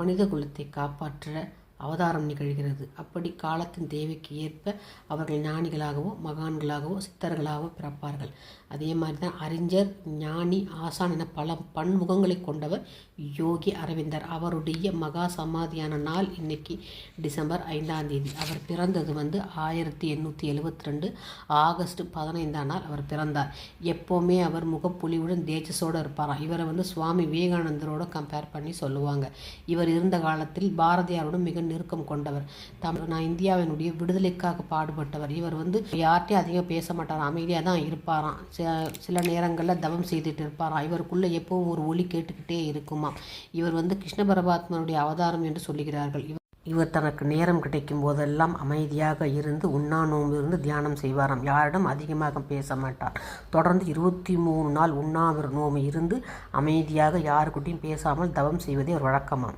மனித குலத்தை காப்பாற்ற அவதாரம் நிகழ்கிறது. அப்படி காலத்தின் தேவைக்கு ஏற்ப அவர்கள் ஞானிகளாகவோ மகான்களாகவோ சித்தர்களாகவோ பிறப்பார்கள். அதே மாதிரி தான் அறிஞர், ஞானி, ஆசான் என பல பன்முகங்களை கொண்டவர் யோகி அரவிந்தர். அவருடைய மகா சமாதியான நாள் இன்னைக்கு டிசம்பர் 5ஆம் தேதி. அவர் பிறந்தது 1872 ஆகஸ்ட் 15ஆம் நாள் அவர் பிறந்தார். எப்போவுமே அவர் முகப்பொலிவுடன் தேஜஸோடு இருப்பாராம். இவரை சுவாமி விவேகானந்தரோட கம்பேர் பண்ணி சொல்லுவாங்க. இவர் இருந்த காலத்தில் பாரதியாரோட மிக நெருக்கம் கொண்டவர். நான் இந்தியாவினுடைய விடுதலைக்காக பாடுபட்டவர். இவர் யார்ட்டையும் அதிகம் பேச மாட்டாராம், அமைதியாக தான் இருப்பாராம். சில நேரங்களில் தவம் செய்துட்டு இருப்பாராம். இவருக்குள்ளே எப்பவும் ஒரு ஒலி கேட்டுக்கிட்டே இருக்குமா. இவர் கிருஷ்ண பரமாத்மனுடைய அவதாரம் என்று சொல்லுகிறார்கள். இவர் தனக்கு நேரம் கிடைக்கும் போதெல்லாம் அமைதியாக இருந்து உண்ணாநோம்பு இருந்து தியானம் செய்வாராம். யாரிடம் அதிகமாக பேச மாட்டார். தொடர்ந்து 23 நாள் உண்ணாவிர நோம்பு இருந்து அமைதியாக யாருக்கிட்டையும் பேசாமல் தவம் செய்வதே ஒரு வழக்கமாம்.